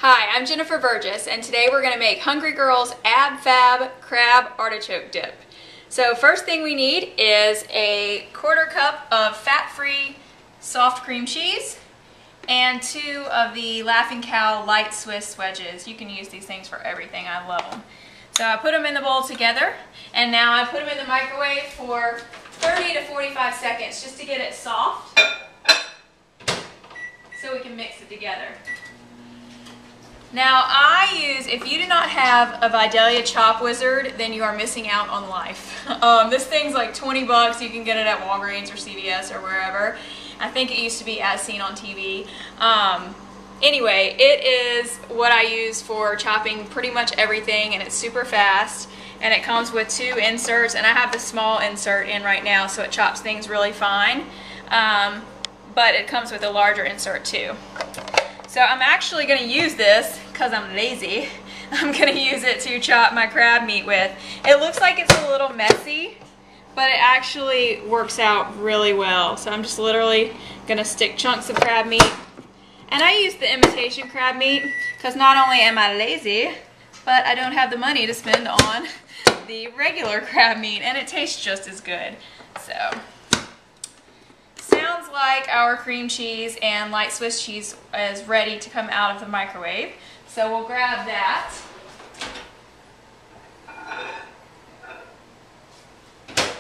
Hi, I'm Jennifer Burgess, and today we're going to make Hungry Girl's Ab Fab Crab Artichoke Dip. So first thing we need is a 1/4 cup of fat-free soft cream cheese and 2 of the Laughing Cow light Swiss wedges. You can use these things for everything. I love them. So I put them in the bowl together, and now I put them in the microwave for 30 to 45 seconds just to get it soft so we can mix it together. Now if you do not have a Vidalia Chop Wizard, then you are missing out on life. This thing's like 20 bucks. You can get it at Walgreens or CVS or wherever. I think it used to be As Seen on TV. Anyway, it is what I use for chopping pretty much everything, and it's super fast. And it comes with 2 inserts, and I have the small insert in right now, so it chops things really fine. But it comes with a larger insert too. So I'm actually going to use this, because I'm lazy, I'm going to use it to chop my crab meat with. It looks like it's a little messy, but it actually works out really well. So I'm just literally going to stick chunks of crab meat. And I use the imitation crab meat, because not only am I lazy, but I don't have the money to spend on the regular crab meat, and it tastes just as good. So sounds like our cream cheese and light Swiss cheese is ready to come out of the microwave. So we'll grab that.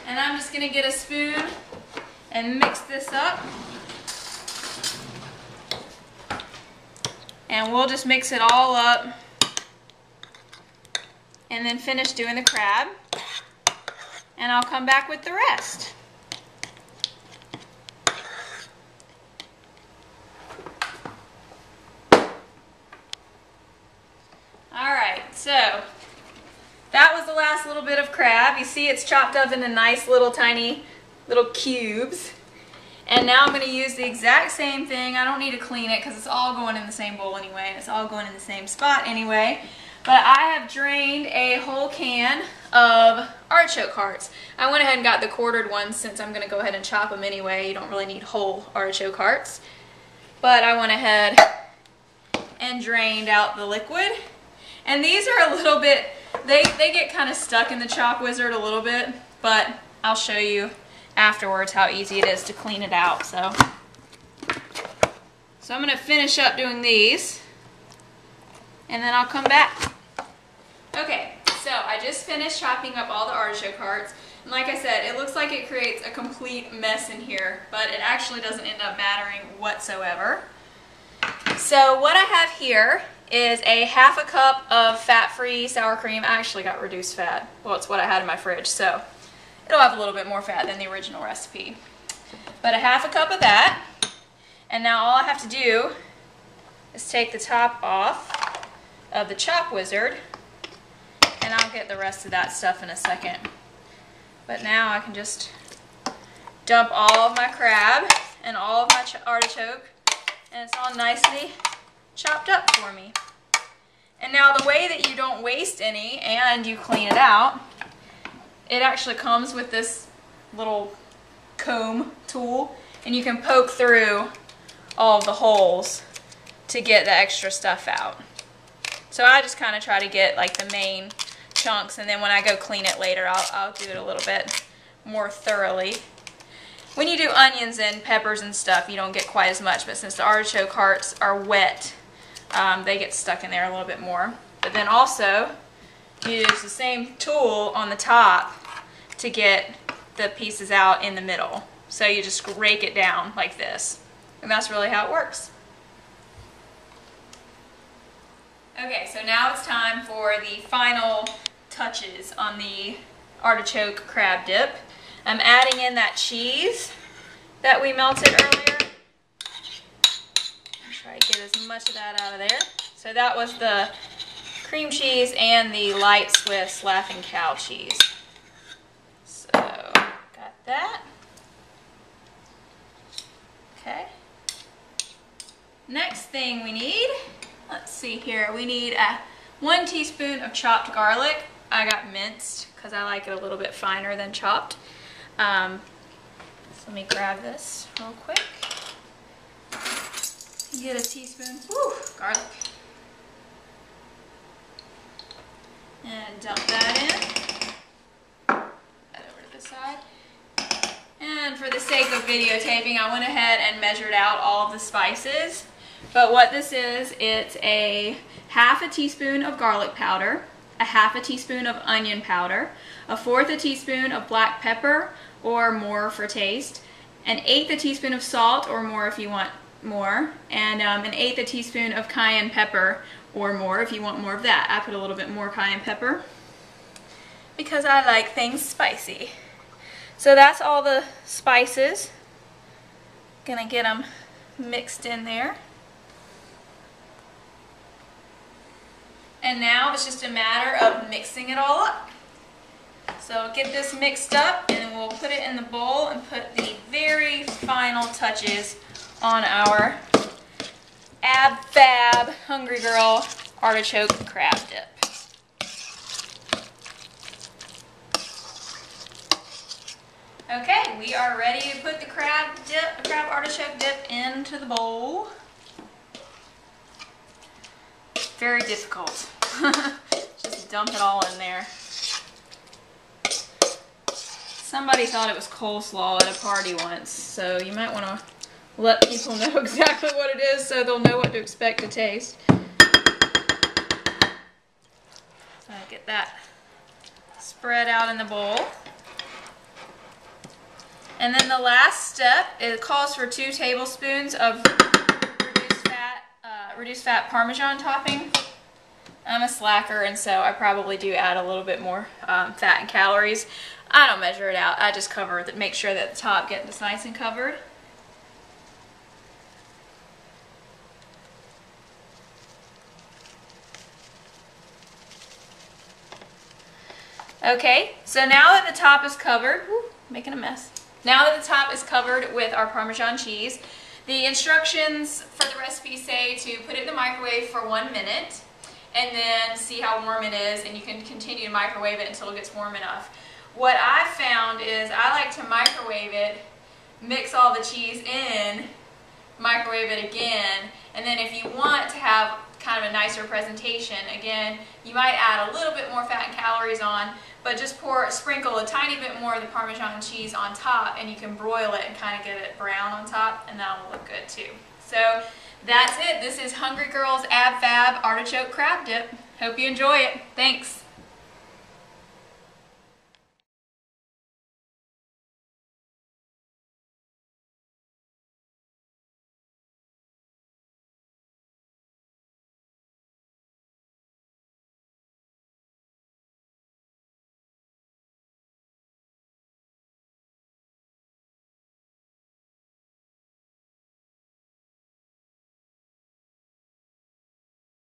And I'm just going to get a spoon and mix this up. And we'll just mix it all up and then finish doing the crab. And I'll come back with the rest. So that was the last little bit of crab. You see it's chopped up into nice little tiny little cubes. And now I'm going to use the exact same thing. I don't need to clean it because it's all going in the same bowl anyway, and it's all going in the same spot anyway. But I have drained a whole can of artichoke hearts. I went ahead and got the quartered ones since I'm going to go ahead and chop them anyway. You don't really need whole artichoke hearts. But I went ahead and drained out the liquid. And these are a little bit, they get kind of stuck in the Chop Wizard a little bit, but I'll show you afterwards how easy it is to clean it out. So I'm going to finish up doing these, and then I'll come back. Okay, so I just finished chopping up all the artichoke hearts. And like I said, it looks like it creates a complete mess in here, but it actually doesn't end up mattering whatsoever. So what I have here is a 1/2 cup of fat-free sour cream. I actually got reduced fat. Well, it's what I had in my fridge, so it'll have a little bit more fat than the original recipe. But a 1/2 cup of that. And now all I have to do is take the top off of the Chop Wizard, and I'll get the rest of that stuff in a second. But now I can just dump all of my crab and all of my artichoke, and it's all nicely chopped up for me. And now the way that you don't waste any and you clean it out, it actually comes with this little comb tool, and you can poke through all of the holes to get the extra stuff out. So I just kind of try to get like the main chunks, and then when I go clean it later, I'll do it a little bit more thoroughly. When you do onions and peppers and stuff, you don't get quite as much, but since the artichoke hearts are wet, they get stuck in there a little bit more. But then also, you use the same tool on the top to get the pieces out in the middle. So you just rake it down like this. And that's really how it works. Okay, so now it's time for the final touches on the artichoke crab dip. I'm adding in that cheese that we melted earlier. Try to get as much of that out of there. So that was the cream cheese and the light Swiss Laughing Cow cheese. So, got that. Okay. Next thing we need, let's see here, we need 1 teaspoon of chopped garlic. I got minced because I like it a little bit finer than chopped. So let me grab this real quick. Get a teaspoon, garlic. And dump that in. That over to the side. And for the sake of videotaping, I went ahead and measured out all of the spices. But what this is, it's a half a teaspoon of garlic powder, a half a teaspoon of onion powder, a fourth a teaspoon of black pepper or more for taste, an eighth a teaspoon of salt or more if you want more, and an eighth a teaspoon of cayenne pepper or more if you want more of that. I put a little bit more cayenne pepper because I like things spicy. So that's all the spices. Gonna get them mixed in there. And now it's just a matter of mixing it all up. So get this mixed up and we'll put it in the bowl and put the very final touches on our Ab Fab Hungry Girl Artichoke Crab Dip. Okay, we are ready to put the crab artichoke dip into the bowl. Very difficult. Just dump it all in there. Somebody thought it was coleslaw at a party once, so you might want to let people know exactly what it is so they'll know what to expect to taste. So get that spread out in the bowl. And then the last step, it calls for 2 tablespoons of reduced fat Parmesan topping. I'm a slacker, and so I probably do add a little bit more fat and calories. I don't measure it out. I just cover it, make sure that the top gets nice and covered. Okay, so now that the top is covered, making a mess. Now that the top is covered with our Parmesan cheese, the instructions for the recipe say to put it in the microwave for 1 minute and then see how warm it is, and you can continue to microwave it until it gets warm enough. What I found is I like to microwave it, mix all the cheese in, microwave it again, and then if you want to have kind of a nicer presentation, again, you might add a little bit more fat and calories on, but just sprinkle a tiny bit more of the Parmesan cheese on top, and you can broil it and kind of get it brown on top, and that will look good too. So that's it. This is Hungry Girl's Ab Fab Artichoke Crab Dip. Hope you enjoy it. Thanks.